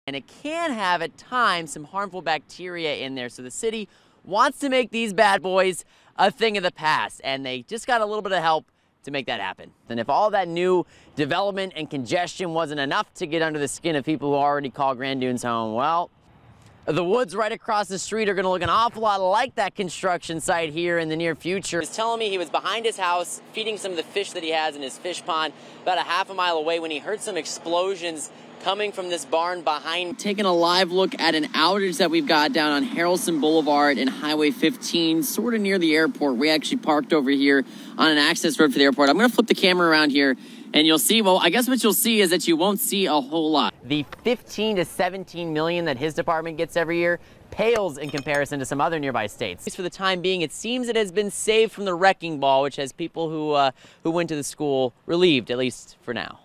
and it can have at times some harmful bacteria in there. So the city wants to make these bad boys a thing of the past, and they just got a little bit of help to make that happen. And if all that new development and congestion wasn't enough to get under the skin of people who already call Grand Dunes home, well, the woods right across the street are going to look an awful lot like that construction site here in the near future. He's telling me he was behind his house feeding some of the fish that he has in his fish pond about a half a mile away when he heard some explosions coming from this barn behind. Taking a live look at an outage that we've got down on Harrelson Boulevard and Highway 15, sort of near the airport. We actually parked over here on an access road for the airport. I'm going to flip the camera around here and you'll see, well, I guess what you'll see is that you won't see a whole lot. The 15 to 17 million that his department gets every year pales in comparison to some other nearby states. For the time being, it seems it has been saved from the wrecking ball, which has people who went to the school relieved, at least for now.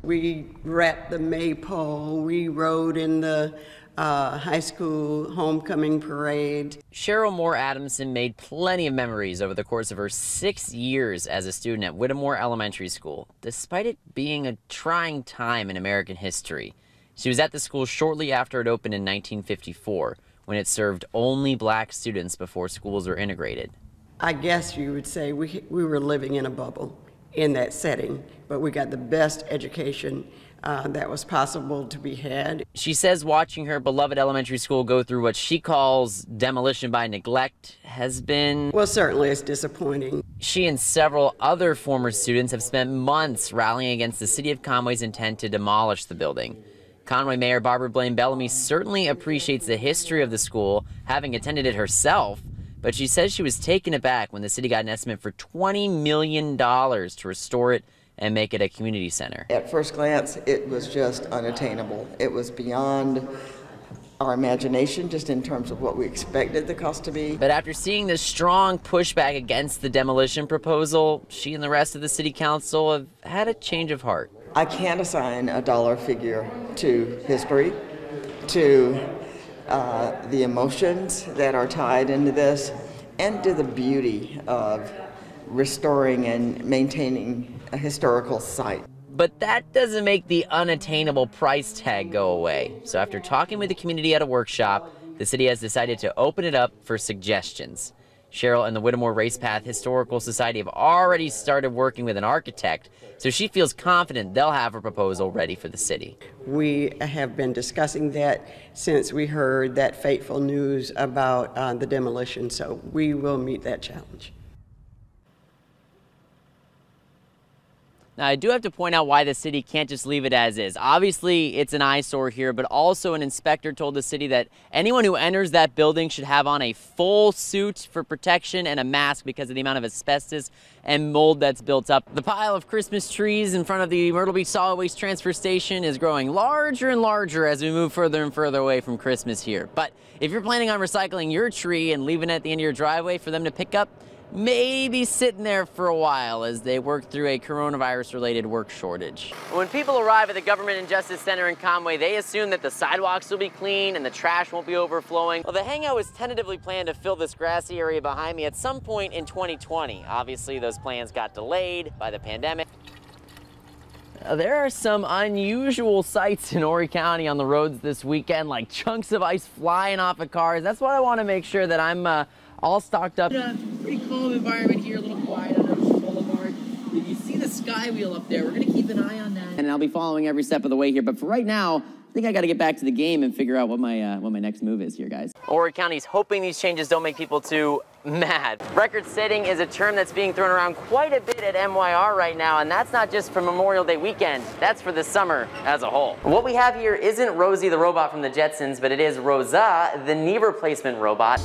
We wrapped the maypole, we rode in the high school homecoming parade. Cheryl Moore Adamson made plenty of memories over the course of her 6 years as a student at Whittemore Elementary School, despite it being a trying time in American history. She was at the school shortly after it opened in 1954, when it served only black students before schools were integrated. I guess you would say we were living in a bubble in that setting, but we got the best education that was possible to be had. She says watching her beloved elementary school go through what she calls demolition by neglect has been... Well, certainly it's disappointing. She and several other former students have spent months rallying against the city of Conway's intent to demolish the building. Conway Mayor Barbara Blaine Bellamy certainly appreciates the history of the school, having attended it herself, but she says she was taken aback when the city got an estimate for $20 million to restore it and make it a community center. At first glance, it was just unattainable. It was beyond our imagination, just in terms of what we expected the cost to be. But after seeing the strong pushback against the demolition proposal, she and the rest of the city council have had a change of heart. I can't assign a dollar figure to history, to the emotions that are tied into this, and to the beauty of restoring and maintaining a historical site. But that doesn't make the unattainable price tag go away. So after talking with the community at a workshop, the city has decided to open it up for suggestions. Cheryl and the Whittemore Race Path Historical Society have already started working with an architect, so she feels confident they'll have a proposal ready for the city. We have been discussing that since we heard that fateful news about the demolition, so we will meet that challenge. Now, I do have to point out why the city can't just leave it as is. Obviously, it's an eyesore here, but also an inspector told the city that anyone who enters that building should have on a full suit for protection and a mask because of the amount of asbestos and mold that's built up. The pile of Christmas trees in front of the Myrtle Beach Solid Waste Transfer Station is growing larger and larger as we move further and further away from Christmas here. But if you're planning on recycling your tree and leaving it at the end of your driveway for them to pick up, maybe sitting there for a while as they work through a coronavirus-related work shortage. When people arrive at the Government and Justice Center in Conway, they assume that the sidewalks will be clean and the trash won't be overflowing. Well, the hangout was tentatively planned to fill this grassy area behind me at some point in 2020. Obviously, those plans got delayed by the pandemic. There are some unusual sights in Horry County on the roads this weekend, like chunks of ice flying off of cars. That's why I want to make sure that I'm all stocked up. Pretty calm environment here, a little quiet on Ocean Boulevard. If you see the sky wheel up there, we're going to keep an eye on that. And I'll be following every step of the way here. But for right now, I think I got to get back to the game and figure out what my next move is here, guys. Horry County's hoping these changes don't make people too mad. Record-setting is a term that's being thrown around quite a bit at MYR right now, and that's not just for Memorial Day weekend. That's for the summer as a whole. What we have here isn't Rosie the robot from the Jetsons, but it is Rosa, the knee replacement robot.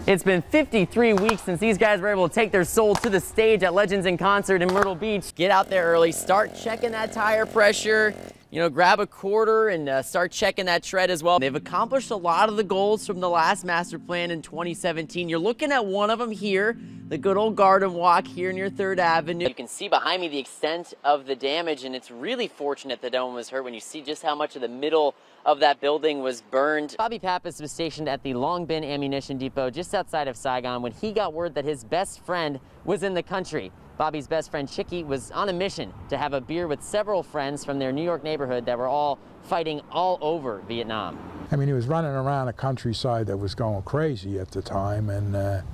It's been 53 weeks since these guys were able to take their soul to the stage at Legends in Concert in Myrtle Beach. Get out there early, start checking that tire pressure, you know, grab a quarter and start checking that tread as well. They've accomplished a lot of the goals from the last master plan in 2017. You're looking at one of them here, the good old garden walk here near 3rd Avenue. You can see behind me the extent of the damage, and it's really fortunate that no one was hurt when you see just how much of the middle of that building was burned. Bobby Pappas was stationed at the Long Bin Ammunition Depot just outside of Saigon when he got word that his best friend was in the country. Bobby's best friend Chicky was on a mission to have a beer with several friends from their New York neighborhood that were all fighting all over Vietnam. I mean, he was running around a countryside that was going crazy at the time, and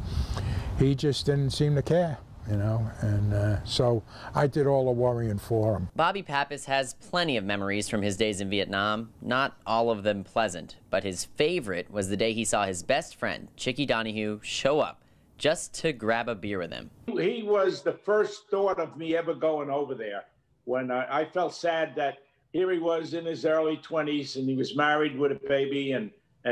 he just didn't seem to care, you know, and so I did all the worrying for him. Bobby Pappas has plenty of memories from his days in Vietnam, not all of them pleasant, but his favorite was the day he saw his best friend, Chicky Donahue, show up just to grab a beer with him. He was the first thought of me ever going over there, when I felt sad that here he was in his early 20s and he was married with a baby, and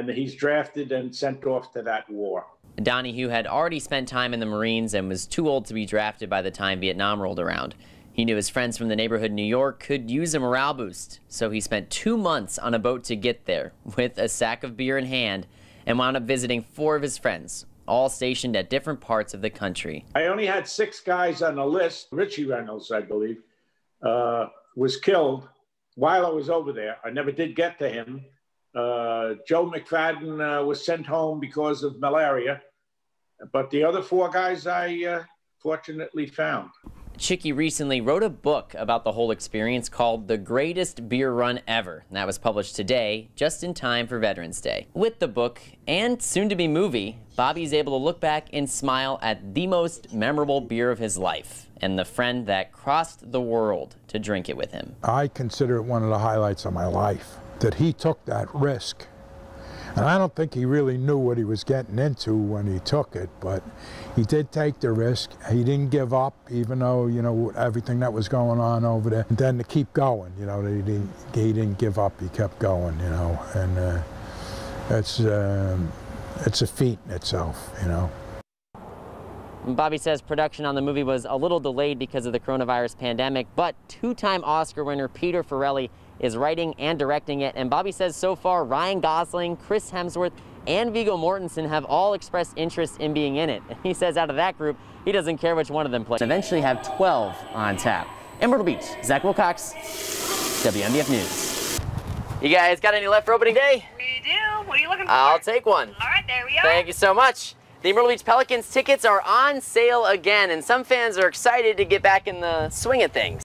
he's drafted and sent off to that war. Donahue had already spent time in the Marines and was too old to be drafted by the time Vietnam rolled around. He knew his friends from the neighborhood in New York could use a morale boost, so he spent 2 months on a boat to get there with a sack of beer in hand and wound up visiting 4 of his friends, all stationed at different parts of the country. I only had 6 guys on the list. Richie Reynolds, I believe, was killed while I was over there. I never did get to him. Joe McFadden was sent home because of malaria, but the other 4 guys I fortunately found. Chicky recently wrote a book about the whole experience called The Greatest Beer Run Ever, and that was published today, just in time for Veterans Day. With the book, and soon-to-be movie, Bobby's able to look back and smile at the most memorable beer of his life, and the friend that crossed the world to drink it with him. I consider it one of the highlights of my life, that he took that risk. And I don't think he really knew what he was getting into when he took it, but he did take the risk. He didn't give up, even though, you know, everything that was going on over there. And then to keep going, you know, he didn't give up, he kept going, you know, and it's a feat in itself, you know. Bobby says production on the movie was a little delayed because of the coronavirus pandemic, but 2-time Oscar winner Peter Farrelly is writing and directing it, and Bobby says so far Ryan Gosling, Chris Hemsworth, and Viggo Mortensen have all expressed interest in being in it. And he says out of that group, he doesn't care which one of them plays. Eventually have 12 on tap. In Myrtle Beach, Zach Wilcox, WMBF News. You guys got any left for opening day? We do. What are you looking for? I'll take one. All right, there we are. Thank you so much. The Myrtle Beach Pelicans tickets are on sale again, and some fans are excited to get back in the swing of things.